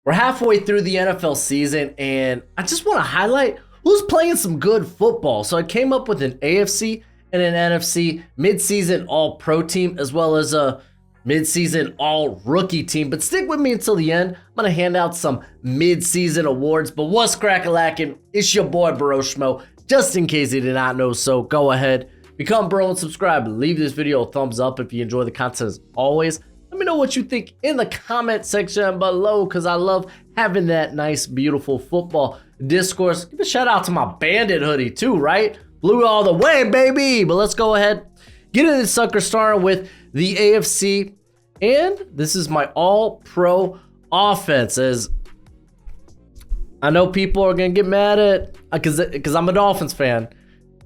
We're halfway through the NFL season, and I just want to highlight who's playing some good football. So I came up with an AFC and an NFC midseason all-pro team, as well as a midseason all-rookie team. But stick with me until the end. I'm going to hand out some midseason awards. But what's crack-a-lackin'? It's your boy, Broshmo. Just in case you did not know, so go ahead, become bro and subscribe. Leave this video a thumbs up if you enjoy the content as always. Let me know what you think in the comment section below, because I love having that nice, beautiful football discourse. Give a shout out to my Bandit hoodie too, right? Blue all the way, baby. But let's go ahead, get into the sucker star with the AFC. And this is my all-pro offense. As I know people are going to get mad at, because I'm a Dolphins fan.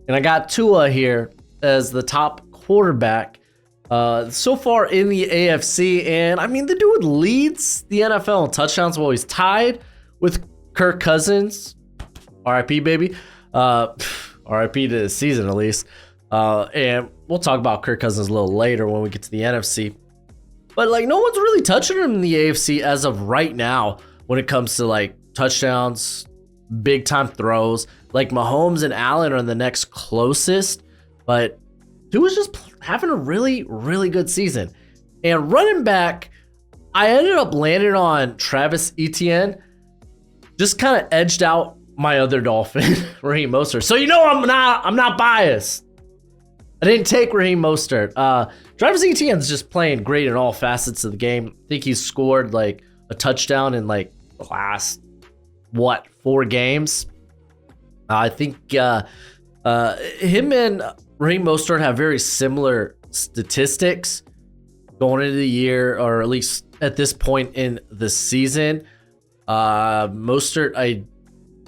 And I got Tua here as the top quarterback so far in the AFC, and I mean the dude leads the NFL in touchdowns while he's tied with Kirk Cousins. RIP, baby. RIP to the season at least. And we'll talk about Kirk Cousins a little later when we get to the NFC. But like, no one's really touching him in the AFC as of right now when it comes to like touchdowns, big time throws. Like Mahomes and Allen are the next closest, but he was just having a really, really good season. And running back, I ended up landing on Travis Etienne. Just kind of edged out my other Dolphin, Raheem Mostert. So you know I'm not biased. I didn't take Raheem Mostert. Travis Etienne's just playing great in all facets of the game. I think he's scored like a touchdown in like the last 4 games. I think him and Raheem Mostert have very similar statistics going into the year, or at least at this point in the season. Mostert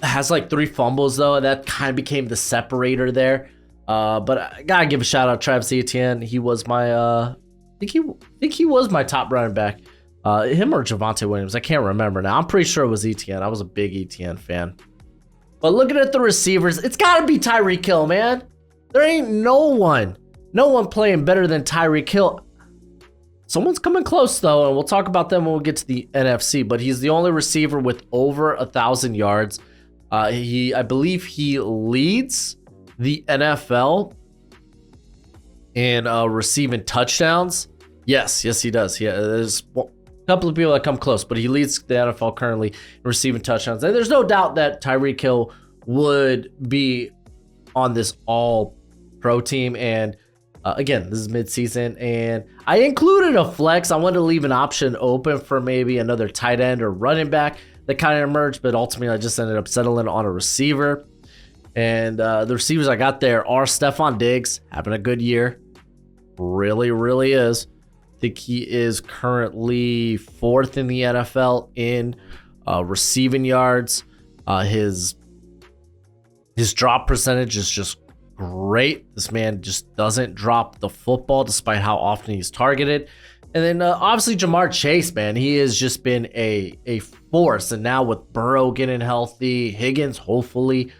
has like 3 fumbles though, and that kind of became the separator there. But I gotta give a shout out to Travis Etienne. He was my I think he was my top running back. Him or Javonte Williams, I can't remember now. I'm pretty sure it was Etienne. I was a big Etienne fan. But looking at the receivers, it's gotta be Tyreek Hill, man. There ain't no one playing better than Tyreek Hill. Someone's coming close though, and we'll talk about them when we get to the NFC, but he's the only receiver with over 1,000 yards. I believe he leads the NFL in receiving touchdowns. Yes, he does. Yeah, there's a couple of people that come close, but he leads the NFL currently in receiving touchdowns. And there's no doubt that Tyreek Hill would be on this all-pro team. And again, this is midseason, and I included a flex. I wanted to leave an option open for maybe another tight end or running back that kind of emerged, but ultimately I just ended up settling on a receiver. And the receivers I got there are Stephon Diggs, having a good year. Really, really is. I think he is currently 4th in the NFL in receiving yards. His drop percentage is just great. This man just doesn't drop the football despite how often he's targeted. And then obviously Jamar Chase, man, he has just been a force. And now with Burrow getting healthy, Higgins hopefully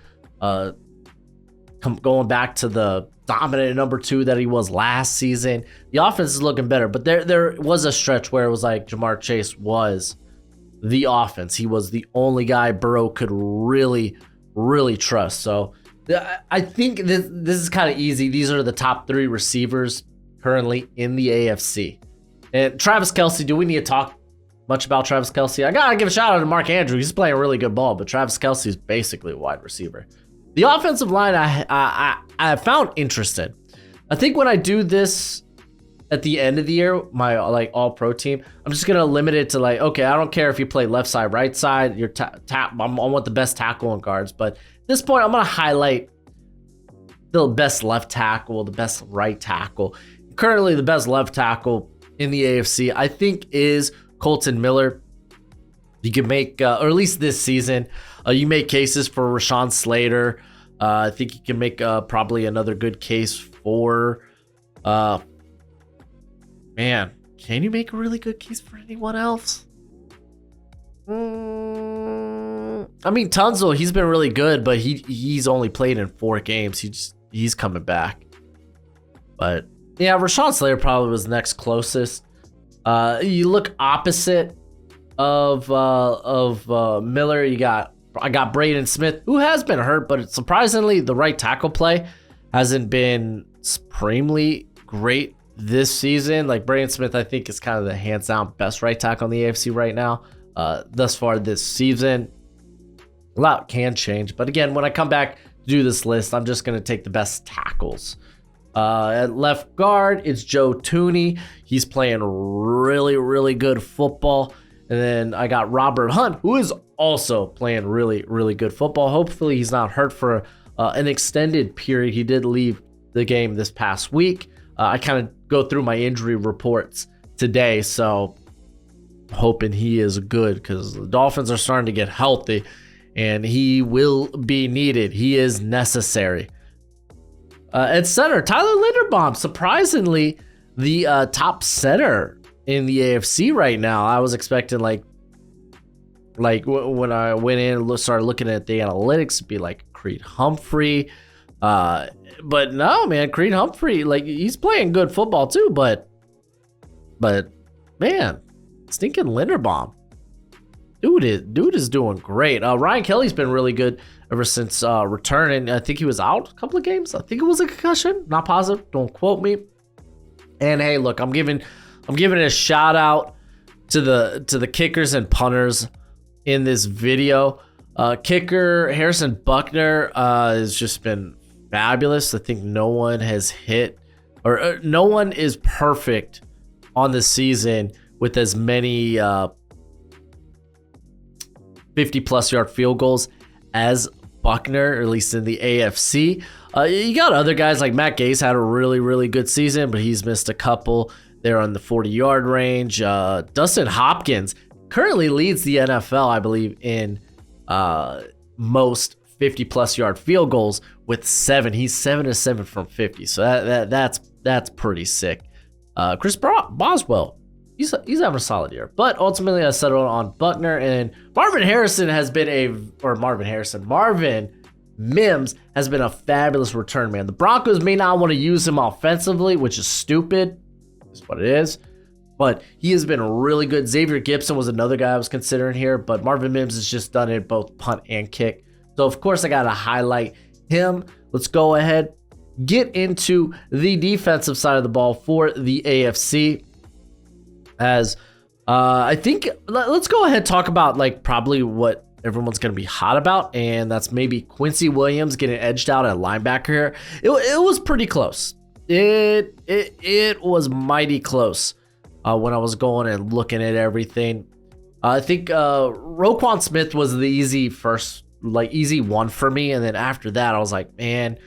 going back to the dominant number 2 that he was last season, the offense is looking better. But there was a stretch where it was like Jamar Chase was the offense. He was the only guy Burrow could really trust. So I think this is kind of easy. These are the top 3 receivers currently in the AFC. And Travis Kelce, do we need to talk much about Travis Kelce? I gotta give a shout out to Mark Andrews. He's playing really good ball, but Travis Kelce is basically a wide receiver. The offensive line I found interesting. I think when I do this at the end of the year, my like all-pro team, I'm just gonna limit it to like, okay, I don't care if you play left side, right side. I want the best tackle and guards, but at this point, I'm gonna highlight the best left tackle, the best right tackle. Currently, the best left tackle in the AFC, I think, is Colton Miller. You can make, or at least this season, you make cases for Rashawn Slater. I think you can make probably another good case for, man, can you make a really good case for anyone else? I mean, Tunzel, he's been really good, but he's only played in 4 games. He's coming back. But yeah, Rashawn Slater probably was the next closest. You look opposite of Miller. I got Braden Smith, who has been hurt, but surprisingly, the right tackle play hasn't been supremely great this season. Like Braden Smith, I think is kind of the hands down best right tackle in the AFC right now, thus far this season. A lot can change, but again, when I come back to do this list, I'm just going to take the best tackles. At left guard, it's Joe Tooney. He's playing really, really good football. And then I got Robert Hunt, who is also playing really, really good football. Hopefully he's not hurt for an extended period. He did leave the game this past week. I kind of go through my injury reports today, so hoping he is good because the Dolphins are starting to get healthy, and he will be needed. He is necessary. At center, Tyler Linderbaum, surprisingly, the top center in the AFC right now. I was expecting like when I went in and started looking at the analytics, it'd be like Creed Humphrey. But no, man, Creed Humphrey, like he's playing good football too, but man, stinking Linderbaum. Dude is doing great. Ryan Kelly's been really good ever since returning. I think he was out a couple of games. I think it was a concussion. Not positive. Don't quote me. And hey, look, I'm giving a shout out to the kickers and punters in this video. Kicker Harrison Buckner has just been fabulous. I think no one has hit or no one is perfect on the season with as many 50-plus yard field goals as Buckner, or at least in the AFC. You got other guys like Matt Gase had a really, really good season, but he's missed a couple there on the 40-yard range. Dustin Hopkins currently leads the NFL, I believe, in most 50-plus yard field goals with 7. He's 7-7 from 50, so that's pretty sick. Chris Boswell, he's having a solid year, but ultimately I settled on Buckner, and Marvin Mims has been a fabulous return man. The Broncos may not want to use him offensively, which is stupid. That's what it is. But he has been really good. Xavier Gipson was another guy I was considering here, but Marvin Mims has just done it both punt and kick. So of course I got to highlight him. Let's go ahead, get into the defensive side of the ball for the AFC. As I think, let's go ahead and talk about like probably what everyone's going to be hot about, and that's maybe Quincy Williams getting edged out at linebacker here. It was pretty close. It was mighty close when I was going and looking at everything. I think Roquan Smith was the easy one for me, and then after that I was like, man,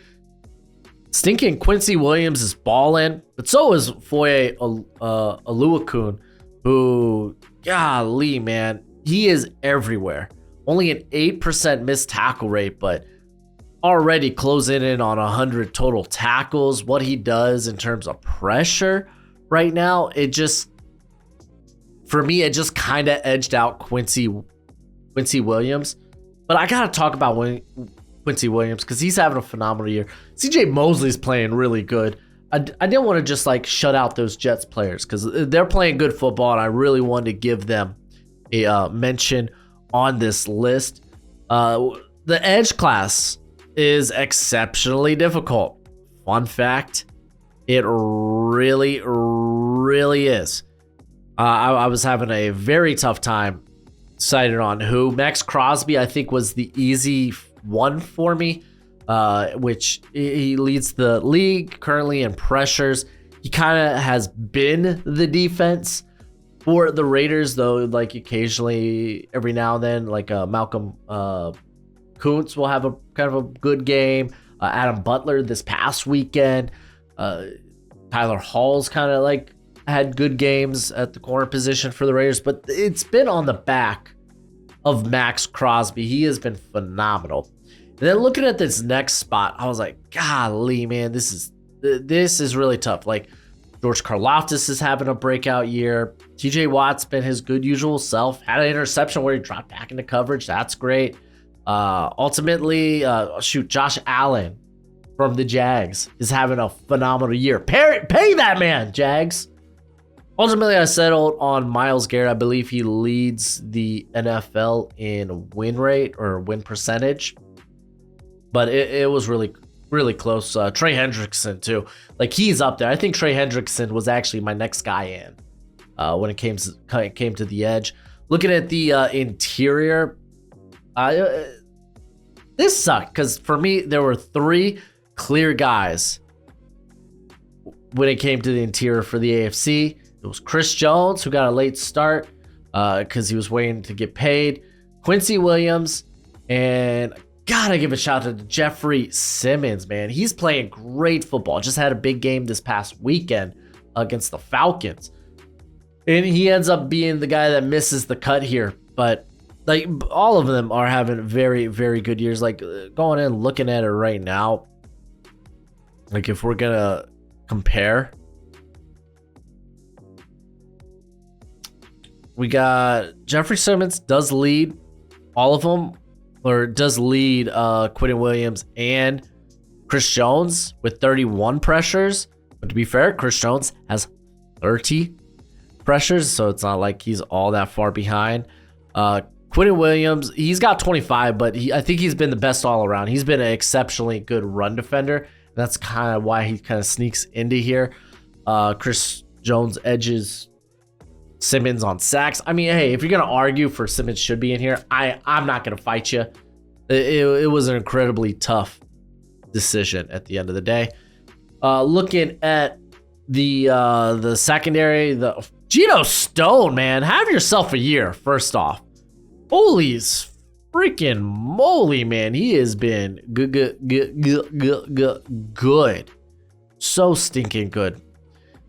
stinking Quincy Williams is balling, but so is Foye Oluokun, who, golly, man, he is everywhere. Only an 8% missed tackle rate, but already closing in on 100 total tackles. What he does in terms of pressure right now, for me, it just kind of edged out Quincy Williams. But I got to talk about Quincy Williams because he's having a phenomenal year. CJ Mosley's playing really good. I didn't want to just like shut out those Jets players because they're playing good football, and I really wanted to give them a mention on this list. The edge class is exceptionally difficult. Fun fact, it really, really is. I was having a very tough time deciding on who. Max Crosby, I think, was the easy one for me, which he leads the league currently in pressures. He kind of has been the defense for the Raiders, though, like occasionally, every now and then, like Malcolm Kuntz will have a kind of a good game. Adam Butler this past weekend. Tyler Hall's kind of like had good games at the corner position for the Raiders, but it's been on the back of Max Crosby. He has been phenomenal. And then looking at this next spot, I was like, golly, man, this is really tough. Like George Karlaftis is having a breakout year. TJ Watt's been his good usual self. Had an interception where he dropped back into coverage. That's great. Ultimately, Josh Allen from the Jags is having a phenomenal year. Pay that man, Jags. Ultimately, I settled on Myles Garrett. I believe he leads the NFL in win rate or win percentage, but it was really, really close. Trey Hendrickson too, like he's up there. I think Trey Hendrickson was actually my next guy in when it came to the edge. Looking at the interior, this sucked because for me there were 3 clear guys when it came to the interior for the AFC. It was Chris Jones, who got a late start because he was waiting to get paid. Quincy Williams, and gotta give a shout out to Jeffrey Simmons, man. He's playing great football. Just had a big game this past weekend against the Falcons. And he ends up being the guy that misses the cut here. But like all of them are having very, very good years. Like going in, looking at it right now, like if we're gonna compare, we got Jeffrey Simmons does lead all of them, or does lead Quentin Williams and Chris Jones with 31 pressures. But to be fair, Chris Jones has 30 pressures, so it's not like he's all that far behind. Quentin Williams, he's got 25, but I think he's been the best all around. He's been an exceptionally good run defender. That's kind of why he kind of sneaks into here. Chris Jones edges Simmons on sacks. I mean, hey, if you're gonna argue for Simmons should be in here, I'm not gonna fight you. It was an incredibly tough decision at the end of the day. Looking at the secondary, the Geno Stone, man, have yourself a year. First off, holy freaking moly, man, he has been good, so stinking good.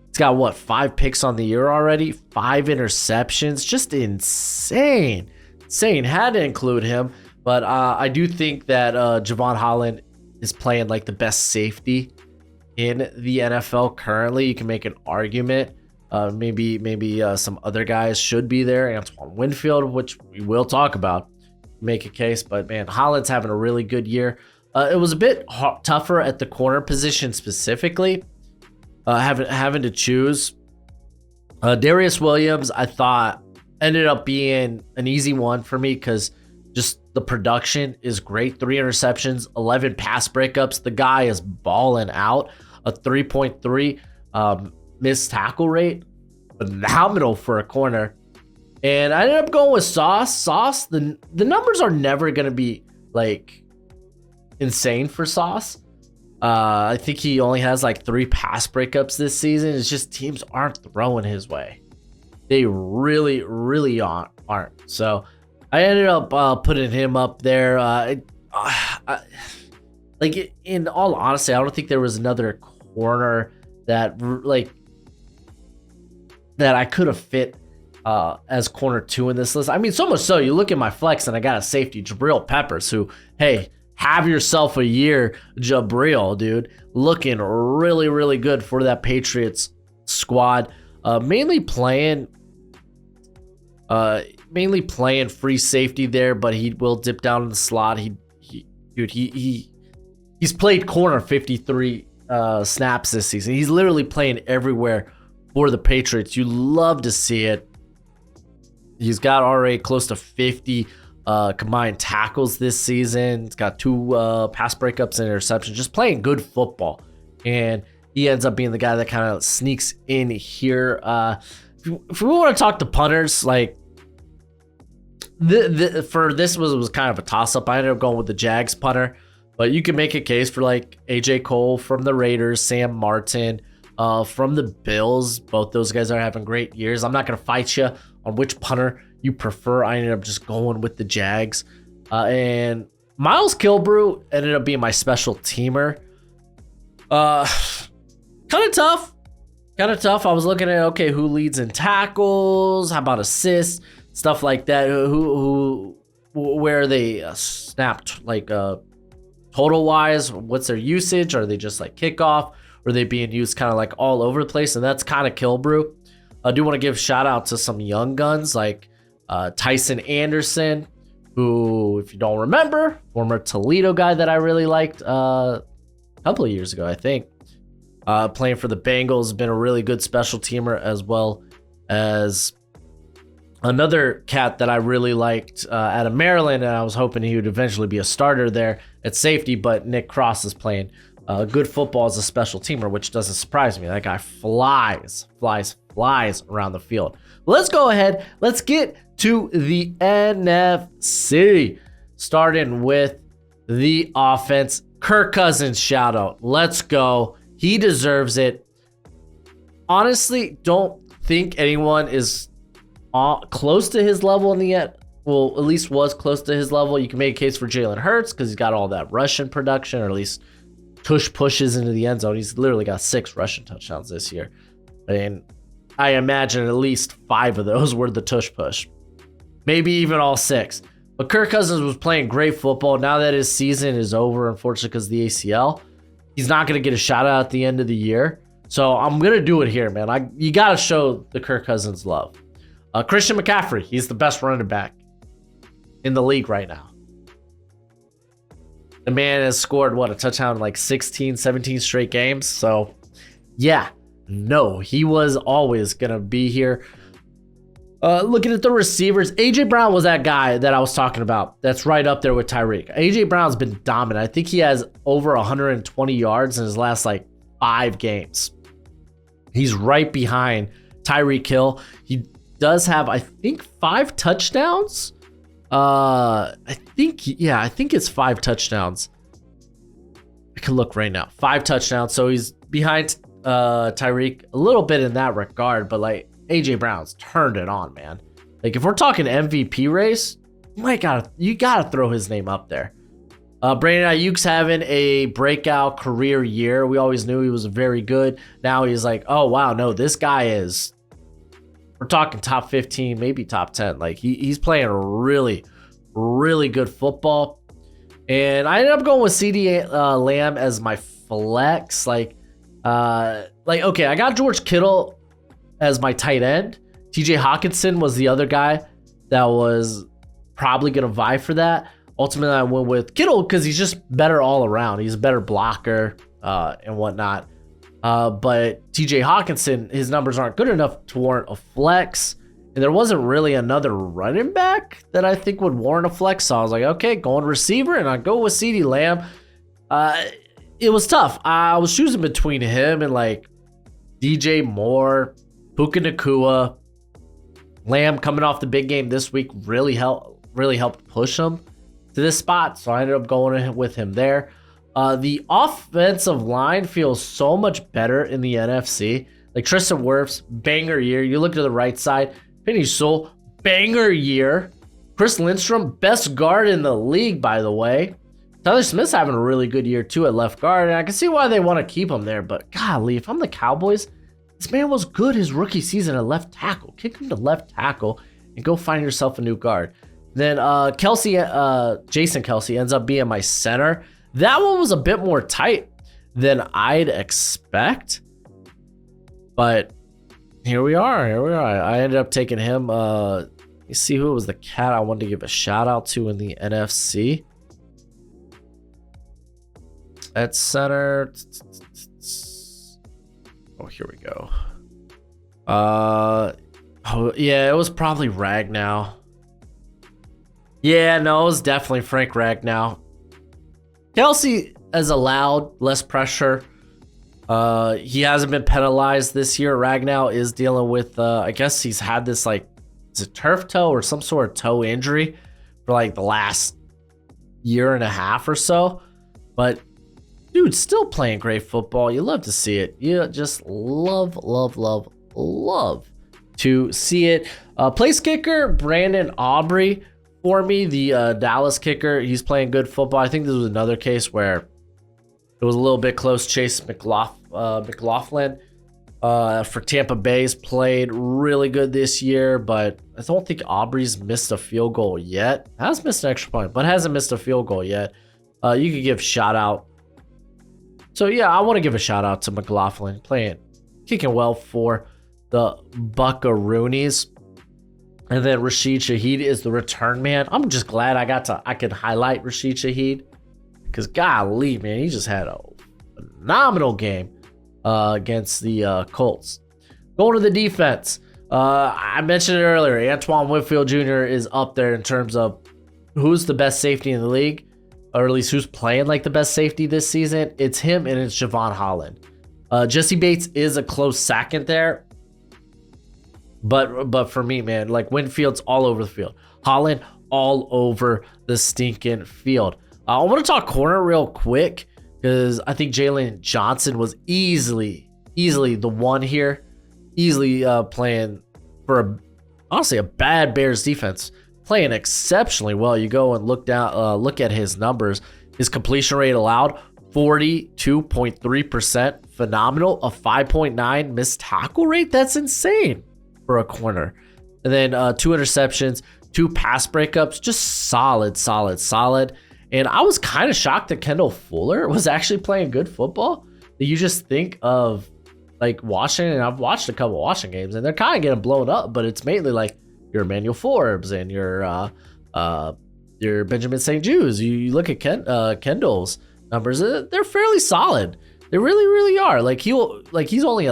He's got what, 5 picks on the year already, 5 interceptions, just insane. Had to include him, but I do think that Javon Holland is playing like the best safety in the NFL currently. You can make an argument. Maybe some other guys should be there. Antoine Winfield, which we will talk about, make a case. But man, Holland's having a really good year. It was a bit tougher at the corner position specifically. Having to choose. Darius Williams, I thought, ended up being an easy one for me because just the production is great. 3 interceptions, 11 pass breakups. The guy is balling out. A 3.3 missed tackle rate. Phenomenal for a corner. And I ended up going with Sauce. The numbers are never going to be like insane for Sauce. I think he only has like 3 pass breakups this season. It's just teams aren't throwing his way. They really, really aren't. So I ended up putting him up there. Like in all honesty, I don't think there was another corner that I could have fit as corner 2 in this list. I mean, so much so you look at my flex and I got a safety, Jabril Peppers, who, hey, have yourself a year, Jabril, dude. Looking really, really good for that Patriots squad. Mainly playing free safety there, but he will dip down in the slot. He's played corner 53 snaps this season. He's literally playing everywhere for the Patriots. You love to see it. He's got already close to 50 combined tackles this season. He's got 2 pass breakups and interceptions, just playing good football. And he ends up being the guy that kind of sneaks in here. If we want to talk to punters, like for this was kind of a toss-up. I ended up going with the Jags punter, but you can make a case for like AJ Cole from the Raiders, Sam Martin from the Bills. Both those guys are having great years. I'm not going to fight you on which punter you prefer. I ended up just going with the Jags. And Miles Kilbrew ended up being my special teamer. Kind of tough. I was looking at, okay, who leads in tackles? How about assists? Stuff like that. Where they snapped, like total wise? What's their usage? Are they just like kickoff? Or are they being used kind of like all over the place? And that's kind of Kilbrew. I do want to give shout out to some young guns like Tyson Anderson, who, if you don't remember, former Toledo guy that I really liked a couple of years ago, I think. Playing for the Bengals, been a really good special teamer as well as another cat that I really liked out of Maryland, and I was hoping he would eventually be a starter there at safety, but Nick Cross is playing good football as a special teamer, which doesn't surprise me. That guy flies around the field. Let's go ahead. Let's get to the NFC, starting with the offense. Kirk Cousins shout out. Let's go. He deserves it. Honestly, don't think anyone is close to his level in the end. Well, at least was close to his level. You can make a case for Jalen Hurts because he's got all that rushing production, or at least tush pushes into the end zone. He's literally got 6 rushing touchdowns this year. And I imagine at least 5 of those were the tush push. Maybe even all 6. But Kirk Cousins was playing great football. Now that his season is over, unfortunately, because of the ACL, he's not going to get a shout out at the end of the year. So I'm going to do it here, man. You got to show the Kirk Cousins love. Christian McCaffrey, he's the best running back in the league right now. The man has scored, a touchdown in like 16, 17 straight games. So, yeah, no, he was always going to be here. Looking at the receivers, A.J. Brown was that guy that I was talking about. That's right up there with Tyreek. A.J. Brown's been dominant. I think he has over 120 yards in his last, 5 games. He's right behind Tyreek Hill. He does have, I think, 5 touchdowns. I think it's 5 touchdowns. I can look right now. 5 touchdowns. So he's behind Tyreek a little bit in that regard, but AJ Brown's turned it on, man. If we're talking MVP race, you gotta throw his name up there. Brandon Ayuk's having a breakout career year. We always knew he was very good. Now he's oh wow, no, this guy is. We're talking top 15, maybe top 10. He's playing really, really good football. And I ended up going with CD Lamb as my flex. Okay, I got George Kittle as my tight end. TJ Hawkinson was the other guy that was probably going to vie for that. Ultimately, I went with Kittle because he's just better all around. He's a better blocker and whatnot. But TJ Hawkinson, his numbers aren't good enough to warrant a flex. And there wasn't really another running back that I think would warrant a flex. So I was okay, going receiver, and I go with CeeDee Lamb. It was tough. I was choosing between him and DJ Moore, Puka Nacua. Lamb coming off the big game this week really helped push him to this spot. So I ended up going with him there. The offensive line feels so much better in the NFC. Tristan Wirfs, banger year. You look to the right side, Penny Sewell, banger year. Chris Lindstrom, best guard in the league, by the way. Tyler Smith's having a really good year too at left guard, and I can see why they want to keep him there. But golly, if I'm the Cowboys, this man was good his rookie season at left tackle. Kick him to left tackle and go find yourself a new guard. Then Jason Kelce ends up being my center. That one was a bit more tight than I'd expect. But here we are. I ended up taking him. You see who was the cat I wanted to give a shout out to in the NFC. At center. Oh, here we go. It was probably Ragnow. Yeah, no, it was definitely Frank Ragnow. Kelce has allowed less pressure. He hasn't been penalized this year. Ragnow is dealing with, I guess he's had this is it turf toe or some sort of toe injury for the last year and a half or so. But dude, still playing great football. You love to see it. You just love to see it. Place kicker, Brandon Aubrey for me, the Dallas kicker. He's playing good football. I think this was another case where it was a little bit close. Chase McLaughlin for Tampa Bay's played really good this year, but I don't think Aubrey's missed a field goal yet. Has missed an extra point, but hasn't missed a field goal yet. You could give shout out. So yeah, I want to give a shout out to McLaughlin, kicking well for the Buckaroonies. And then Rashid Shaheed is the return man. I'm just glad I could highlight Rashid Shaheed, because golly, man, he just had a phenomenal game against the Colts. Going to the defense, I mentioned it earlier. Antoine Winfield Jr. is up there in terms of who's the best safety in the league, or at least who's playing like the best safety this season. It's him and it's Javon Holland. Jesse Bates is a close second there. But for me, man, like Winfield's all over the field. Holland all over the stinking field. I want to talk corner real quick because I think Jalen Johnson was easily the one here. Easily playing for honestly a bad Bears defense. Playing exceptionally well. You go and look at his numbers. His completion rate allowed 42.3%. Phenomenal. A 5.9 missed tackle rate. That's insane for a corner. And then 2 interceptions, 2 pass breakups. Just solid. And I was kind of shocked that Kendall Fuller was actually playing good football. You just think of like Washington. I've watched a couple Washington games and they're kind of getting blown up, but it's mainly like your Emmanuel Forbes and your Benjamin St. Jude's. You look at Kendall's numbers; they're fairly solid. They really are. Like he's only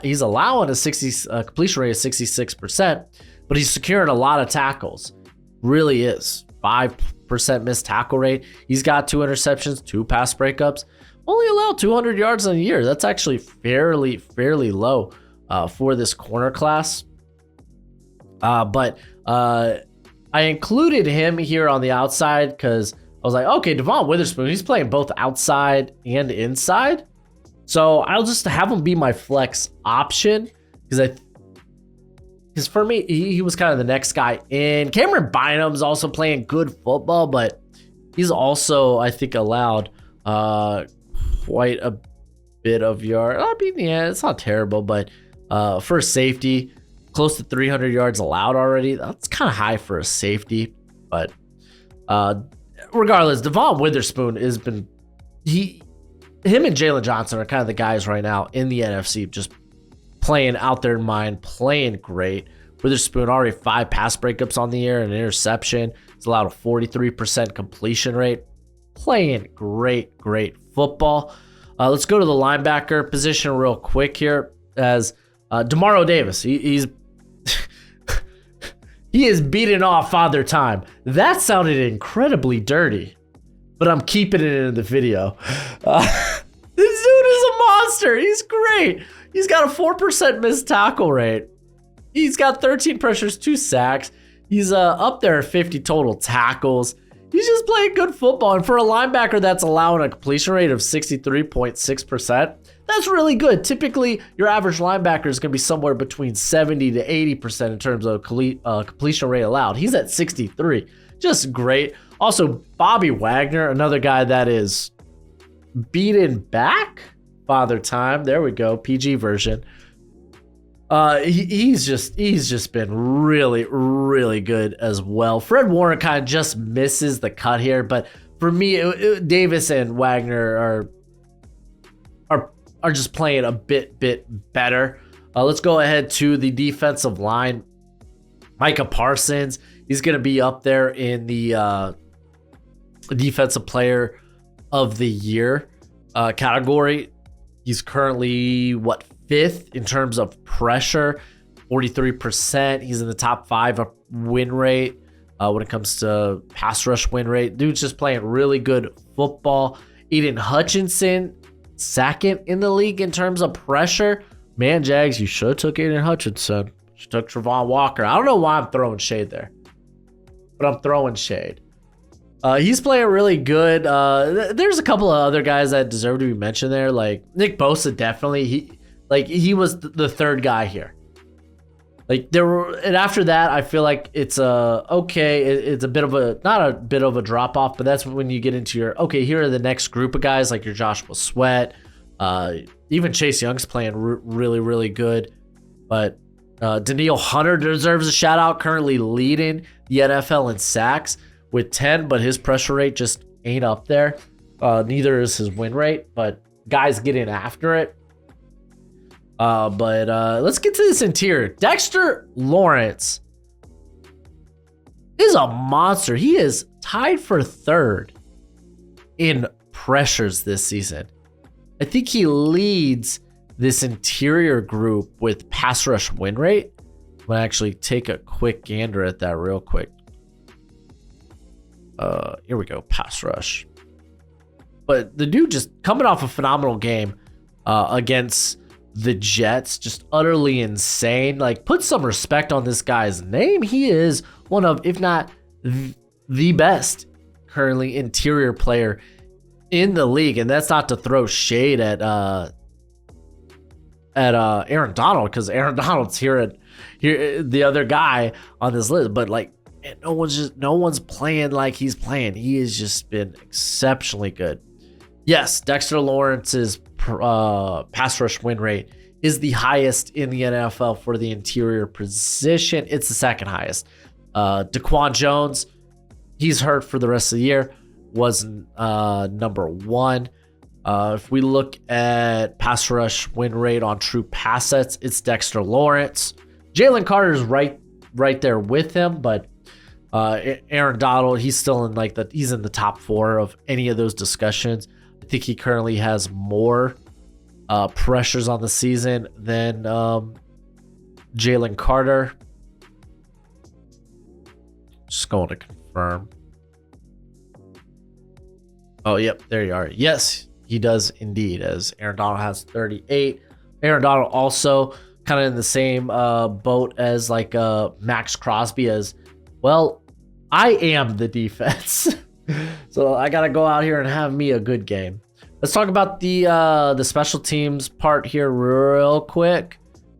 he's allowing a completion rate of 66%, but he's securing a lot of tackles. Really is 5% missed tackle rate. He's got 2 interceptions, 2 pass breakups. Only allowed 200 yards in a year. That's actually fairly low for this corner class. But I included him here on the outside because I was like, okay, Devon Witherspoon, he's playing both outside and inside. So I'll just have him be my flex option because for me, he was kind of the next guy in. Cameron Bynum's also playing good football, but he's also, I think, allowed quite a bit of yard. I mean, yeah, it's not terrible, but for a safety, close to 300 yards allowed already. That's kind of high for a safety, but regardless, Devon Witherspoon has been him and Jalen Johnson are kind of the guys right now in the NFC, just playing out their mind, playing great. Witherspoon already 5 pass breakups on the year and an interception. He's allowed a 43% completion rate. Playing great football. Let's go to the linebacker position real quick here as Demaro Davis. He's he is beating off Father Time. That sounded incredibly dirty, but I'm keeping it in the video. This dude is a monster. He's great. He's got a 4% missed tackle rate. He's got 13 pressures, 2 sacks. He's up there at 50 total tackles. He's just playing good football. And for a linebacker that's allowing a completion rate of 63.6%, that's really good. Typically, your average linebacker is going to be somewhere between 70 to 80% in terms of completion rate allowed. He's at 63. Just great. Also, Bobby Wagner, another guy that is beaten back Father Time. There we go, PG version. He's just been really good as well. Fred Warner kind of just misses the cut here, but for me, Davis and Wagner are just playing a bit better. Let's go ahead to the defensive line. Micah Parsons, he's going to be up there in the defensive player of the year category. He's currently 5th in terms of pressure, 43%. He's in the top 5 of win rate when it comes to pass rush win rate. Dude's just playing really good football. Aiden Hutchinson, 2nd in the league in terms of pressure. Man, Jags, you should have took Aiden Hutchinson. You took Travon Walker. I don't know why I'm throwing shade there, but I'm throwing shade. He's playing really good. There's a couple of other guys that deserve to be mentioned there, like Nick Bosa. Definitely, he was the 3rd guy here. And after that, I feel like it's okay. It's a bit of not a bit of a drop off, but that's when you get into your okay. Here are the next group of guys like your Joshua Sweat, even Chase Young's playing really good, but Danielle Hunter deserves a shout out. Currently leading the NFL in sacks with 10, but his pressure rate just ain't up there. Neither is his win rate, but guys getting after it. But let's get to this interior. Dexter Lawrence is a monster. He is tied for 3rd in pressures this season. I think he leads this interior group with pass rush win rate. I'm going to actually take a quick gander at that real quick. Here we go, pass rush. But the dude just coming off a phenomenal game against the Jets, just utterly insane. Like, put some respect on this guy's name. He is one of, if not the best currently interior player in the league, and that's not to throw shade at Aaron Donald, because Aaron Donald's here the other guy on this list, but like no one's playing like he's playing. He has just been exceptionally good. Yes, Dexter Lawrence's pass rush win rate is the highest in the NFL for the interior position. It's the second highest. Daquan Jones, he's hurt for the rest of the year, was number one. If we look at pass rush win rate on true pass sets, it's Dexter Lawrence. Jalen Carter's right there with him, but Aaron Donald, he's still in he's in the top 4 of any of those discussions. I think he currently has more pressures on the season than Jalen Carter. Just going to confirm. Oh, yep, there you are. Yes, he does indeed, as Aaron Donald has 38. Aaron Donald also kind of in the same boat as Max Crosby, as well. I am the defense. So I got to go out here and have me a good game. Let's talk about the special teams part here real quick.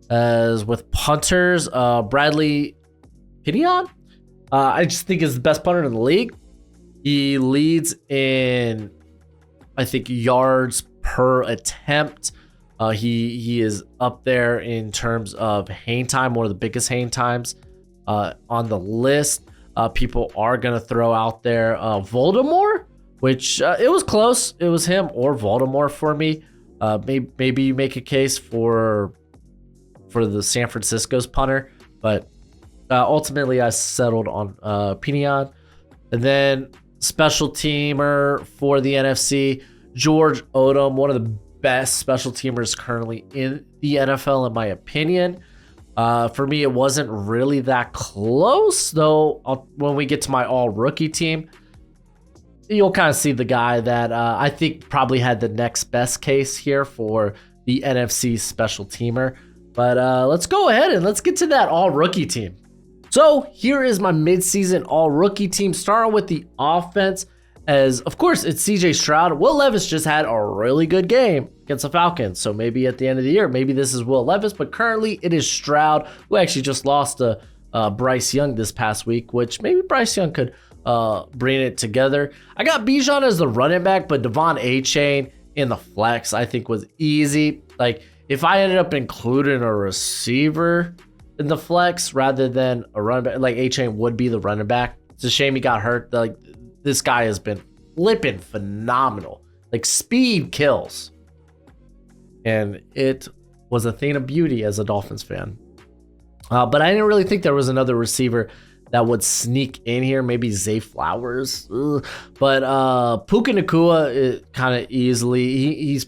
As with punters, Bradley Pinion, I just think is the best punter in the league. He leads in, I think, yards per attempt. He is up there in terms of hang time, one of the biggest hang times on the list. People are going to throw out there Voldemort, which it was close. It was him or Voldemort for me. Maybe you make a case for the San Francisco's punter, but ultimately I settled on Pinion. And then special teamer for the NFC, George Odom, one of the best special teamers currently in the NFL, in my opinion. For me, it wasn't really that close, though. When we get to my all-rookie team, you'll kind of see the guy that I think probably had the next best case here for the NFC special teamer. But let's go ahead and let's get to that all-rookie team. So here is my midseason all-rookie team, starting with the offense. As, of course, it's CJ Stroud. Will Levis just had a really good game against the Falcons. So maybe at the end of the year, maybe this is Will Levis. But currently, it is Stroud, who actually just lost to Bryce Young this past week, which maybe Bryce Young could bring it together. I got Bijan as the running back, but Devon A-Chain in the flex, I think, was easy. Like, if I ended up including a receiver in the flex rather than a running back, like A-Chain would be the running back. It's a shame he got hurt. Like, this guy has been flipping phenomenal. Like, speed kills. And it was a thing of beauty as a Dolphins fan. But I didn't really think there was another receiver that would sneak in here. Maybe Zay Flowers. Ugh. But Puka Nacua, kind of easily, he's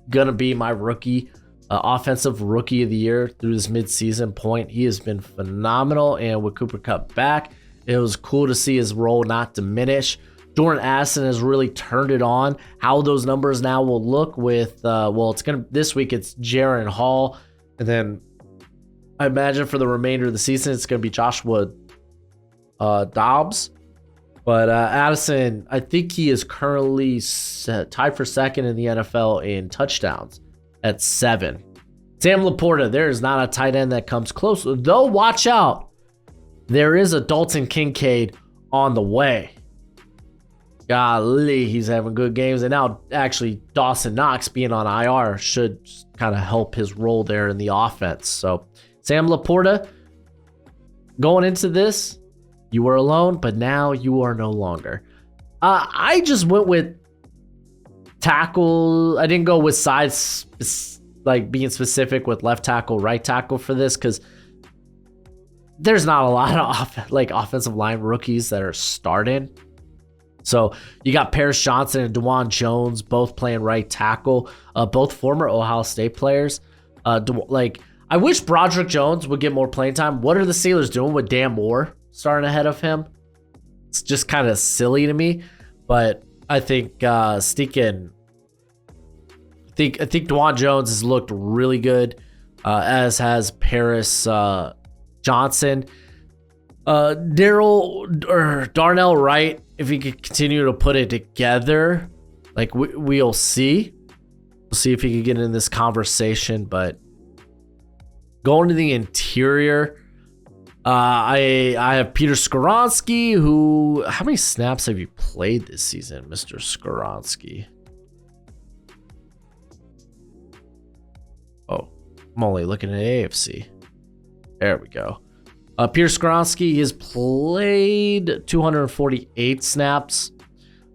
going to be my rookie, offensive rookie of the year through this midseason point. He has been phenomenal. And with Cooper Kupp back, it was cool to see his role not diminish. Jordan Addison has really turned it on. How those numbers now will look with, this week it's Jaren Hall. And then I imagine for the remainder of the season, it's going to be Joshua Dobbs. But Addison, I think he is currently tied for second in the NFL in touchdowns at 7. Sam Laporta, there is not a tight end that comes close. Though, watch out. There is a Dalton Kincaid on the way. Golly, he's having good games. And now, actually, Dawson Knox being on IR should kind of help his role there in the offense. So, Sam Laporta, going into this, you were alone, but now you are no longer. I just went with tackle. I didn't go with sides, like being specific with left tackle, right tackle for this, because there's not a lot of offensive line rookies that are starting. So you got Paris Johnson and DeJuan Jones both playing right tackle, both former Ohio State players. I wish Broderick Jones would get more playing time. What are the Steelers doing with Dan Moore starting ahead of him? It's just kind of silly to me. But I think I think Dwan Jones has looked really good, as has Paris Johnson. Darnell Wright, if he could continue to put it together, like we'll see. We'll see if he can get in this conversation. But going to the interior, I have Peter Skoronski, who, how many snaps have you played this season, Mr. Skoronski? Oh, I'm only looking at AFC. There we go. Peter Skoronski has played 248 snaps.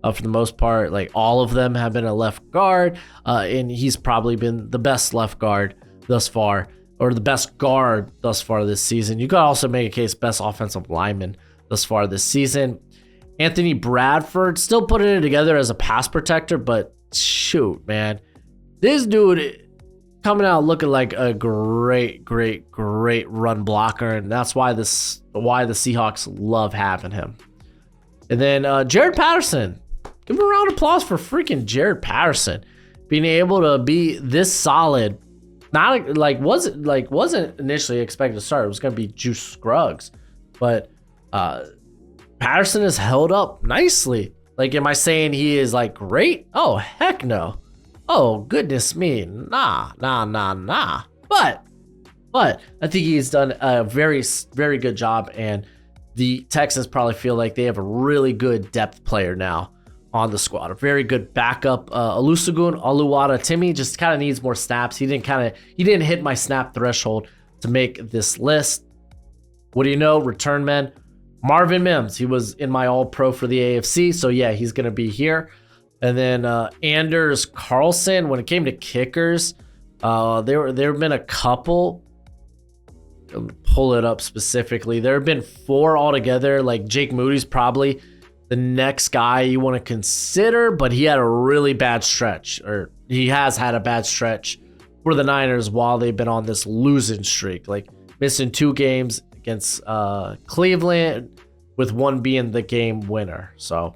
For the most part, like all of them have been a left guard, and he's probably been the best left guard thus far, or the best guard thus far this season. You could also make a case best offensive lineman thus far this season. Anthony Bradford still putting it together as a pass protector, but shoot, man, this dude coming out looking like a great run blocker, and that's why the Seahawks love having him. And then Jared Patterson. Give him a round of applause for freaking Jared Patterson being able to be this solid. Not like wasn't initially expected to start. It was going to be Juice Scruggs, but Patterson has held up nicely. Like, am I saying he is like great? Oh, heck no. Oh, goodness me. Nah. But I think he's done a very good job, and the Texans probably feel like they have a really good depth player now on the squad. A very good backup. Olusegun Oluwatimi just kind of needs more snaps. He didn't hit my snap threshold to make this list. What do you know? Return men. Marvin Mims. He was in my all-pro for the AFC, so yeah, he's going to be here. And then Anders Carlson. When it came to kickers, there have been a couple. Let me pull it up specifically. There have been 4 altogether. Like Jake Moody's probably the next guy you want to consider, but he had a really bad stretch, or he has had a bad stretch for the Niners while they've been on this losing streak, like missing 2 games against Cleveland, with one being the game winner. So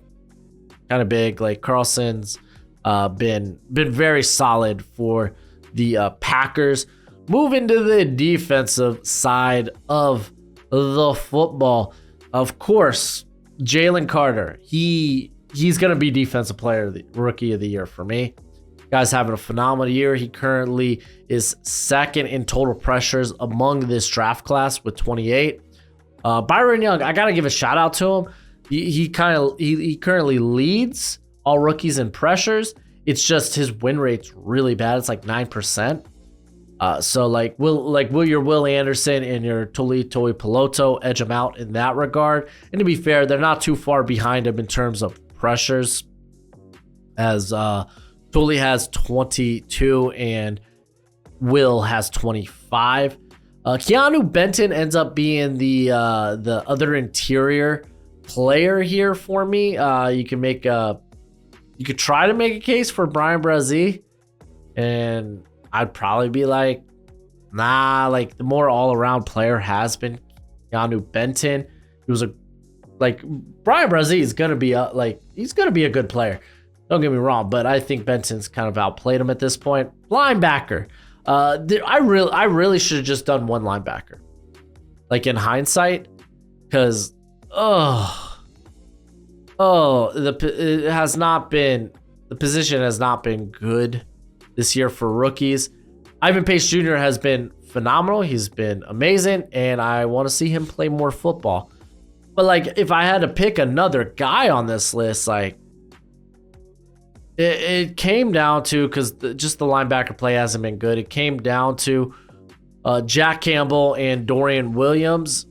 kind of big. Like Carlson's been very solid for the Packers. Moving to the defensive side of the football, of course, Jalen Carter. He's going to be defensive player, rookie of the year for me. Guy's having a phenomenal year. He currently is second in total pressures among this draft class with 28. Byron Young, I got to give a shout out to him. He currently leads all rookies in pressures. It's just his win rate's really bad. It's like 9%. So will your Will Anderson and your Tuli Piloto edge him out in that regard? And to be fair, they're not too far behind him in terms of pressures, as Tuli has 22 and Will has 25. Keanu Benton ends up being the other interior player here for me. You could try to make a case for Brian Brazee, and I'd probably be like, nah, like the more all-around player has been Keanu Benton. He was Brian Brazee is gonna be he's gonna be a good player. Don't get me wrong, but I think Benton's kind of outplayed him at this point. Linebacker. I really should have just done one linebacker. Like in hindsight, because the position has not been good this year for rookies. Ivan Pace Jr. has been phenomenal. He's been amazing, and I want to see him play more football. But like, if I had to pick another guy on this list, like it came down to, because just the linebacker play hasn't been good. It came down to Jack Campbell and Dorian Williams.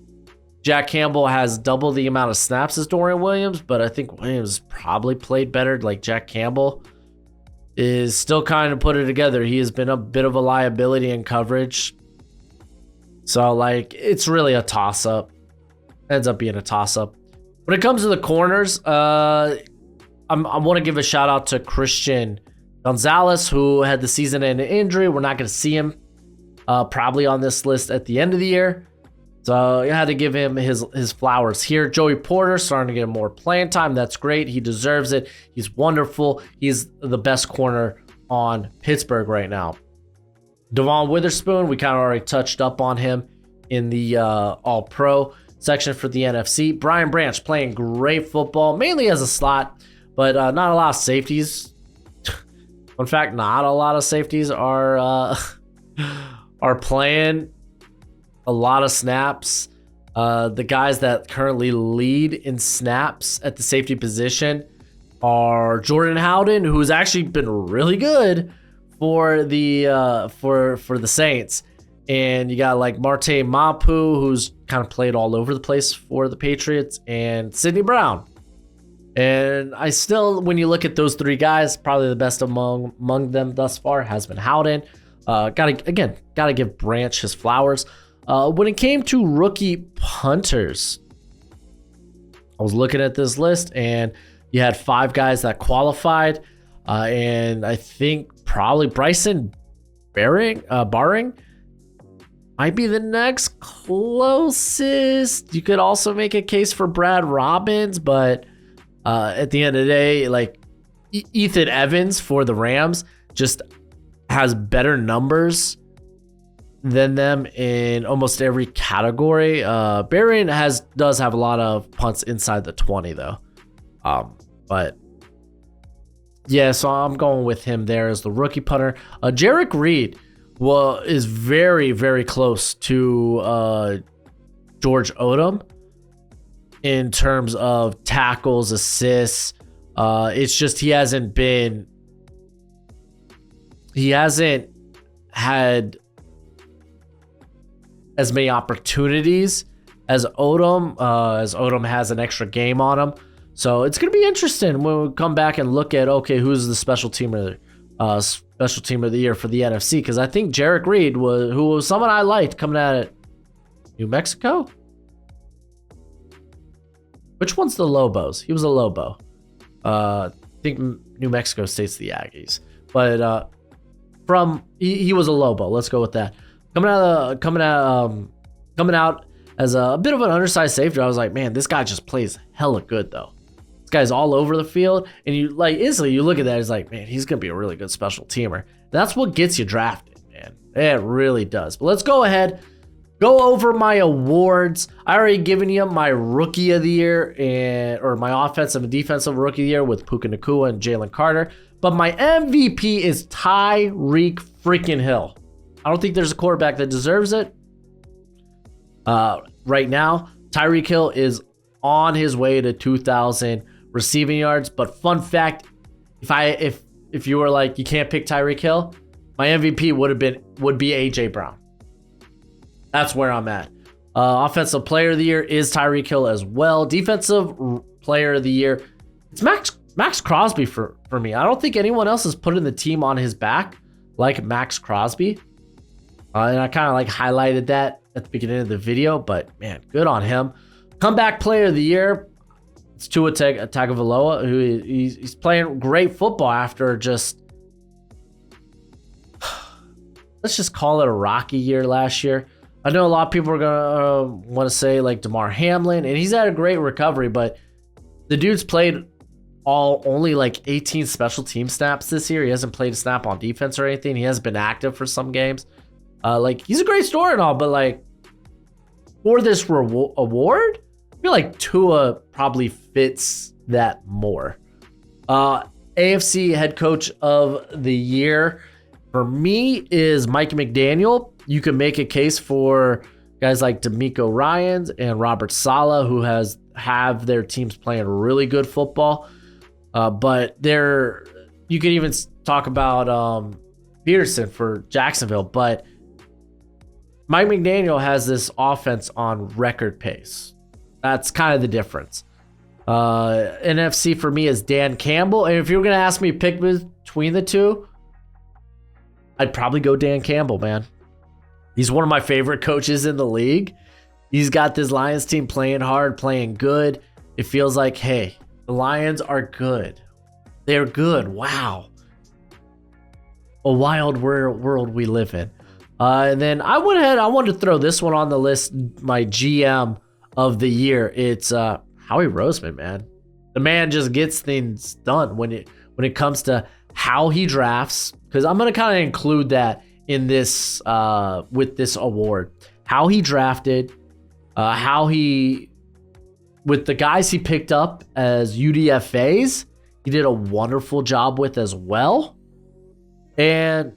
Jack Campbell has double the amount of snaps as Dorian Williams, but I think Williams probably played better. Like Jack Campbell is still kind of put it together. He has been a bit of a liability in coverage. So like, it's really a toss-up. Ends up being a toss-up. When it comes to the corners, I want to give a shout out to Christian Gonzalez, who had the season-ending injury. We're not going to see him probably on this list at the end of the year. So you had to give him his flowers here. Joey Porter starting to get more playing time. That's great. He deserves it. He's wonderful. He's the best corner on Pittsburgh right now. Devon Witherspoon, we kind of already touched up on him in the All-Pro section for the NFC. Brian Branch playing great football, mainly as a slot, but not a lot of safeties. In fact, not a lot of safeties are playing a lot of snaps. The guys that currently lead in snaps at the safety position are Jordan Howden, who's actually been really good for the for the Saints, and you got like Marte Mapu, who's kind of played all over the place for the Patriots, and Sidney Brown. And I still, when you look at those three guys, probably the best among them thus far has been Howden. Gotta give Branch his flowers. When it came to rookie punters, I was looking at this list and you had 5 guys that qualified. And I think probably Bryson Barring might be the next closest. You could also make a case for Brad Robbins, but at the end of the day, like Ethan Evans for the Rams just has better numbers than them in almost every category. Barron does have a lot of punts inside the 20 though. But yeah, so I'm going with him there as the rookie punter. Jarek Reed is very, very close to George Odom in terms of tackles, assists. It's just he hasn't had as many opportunities as Odom, as Odom has an extra game on him. So it's going to be interesting when we come back and look at, okay, who's the special teamer of the year for the NFC, because I think Jarek Reed who was someone I liked coming out of New Mexico. Which one's the Lobos? He was a Lobo. I think New Mexico State's the Aggies, but he was a Lobo. Let's go with that. Coming out as a bit of an undersized safety, I was like, man, this guy just plays hella good though. This guy's all over the field, and you like instantly you look at that, it's like, man, he's gonna be a really good special teamer. That's what gets you drafted, man. It really does. But let's go ahead, go over my awards. I already given you my rookie of the year or my offensive and defensive rookie of the year with Puka Nacua and Jalen Carter. But my MVP is Tyreek freaking Hill. I don't think there's a quarterback that deserves it. Right now, Tyreek Hill is on his way to 2,000 receiving yards. But fun fact, if you were like, you can't pick Tyreek Hill, my MVP would be AJ Brown. That's where I'm at. Offensive player of the year is Tyreek Hill as well. Defensive player of the year, it's Max Crosby for me. I don't think anyone else is putting the team on his back like Max Crosby. And I kind of like highlighted that at the beginning of the video, but man, good on him. Comeback player of the year, it's Tua Tagovailoa, who he's playing great football after just, let's just call it a rocky year last year. I know a lot of people are gonna want to say like DeMar Hamlin, and he's had a great recovery, but the dude's played only like 18 special team snaps this year. He hasn't played a snap on defense or anything. He hasn't been active for some games. Like he's a great story and all, but like for this award, I feel like Tua probably fits that more. AFC head coach of the year for me is Mike McDaniel. You can make a case for guys like DeMeco Ryans and Robert Saleh, who have their teams playing really good football. But you could even talk about Peterson for Jacksonville, but Mike McDaniel has this offense on record pace. That's kind of the difference. NFC for me is Dan Campbell. And if you were going to ask me to pick between the two, I'd probably go Dan Campbell, man. He's one of my favorite coaches in the league. He's got this Lions team playing hard, playing good. It feels like, hey, the Lions are good. They're good. Wow. A wild world we live in. And then I went ahead. I wanted to throw this one on the list. My GM of the year. It's Howie Roseman, man. The man just gets things done when it comes to how he drafts. Because I'm gonna kind of include that in this with this award. How he drafted, how he with the guys he picked up as UDFAs, he did a wonderful job with as well. And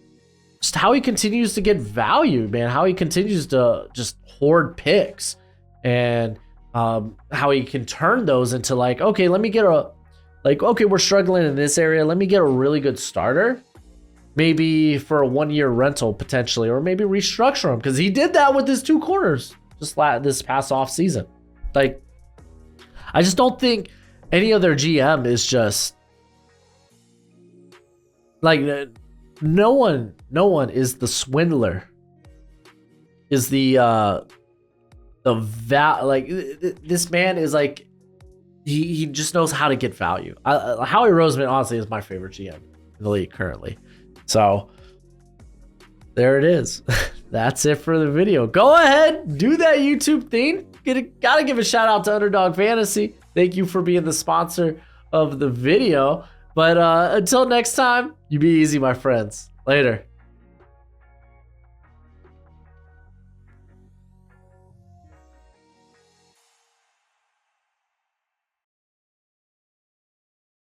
just how he continues to get value, man. How he continues to just hoard picks, and how he can turn those into like, okay, let me get okay, we're struggling in this area. Let me get a really good starter, maybe for a 1-year rental potentially, or maybe restructure him, because he did that with his 2 corners just this past off season. Like, I just don't think any other GM is just like, no one is the swindler. Is this man is like, he just knows how to get value. Howie Roseman honestly is my favorite GM in the league currently. So there it is. That's it for the video. Go ahead, do that YouTube thing. Gotta give a shout out to Underdog Fantasy. Thank you for being the sponsor of the video. But until next time, you be easy, my friends. Later.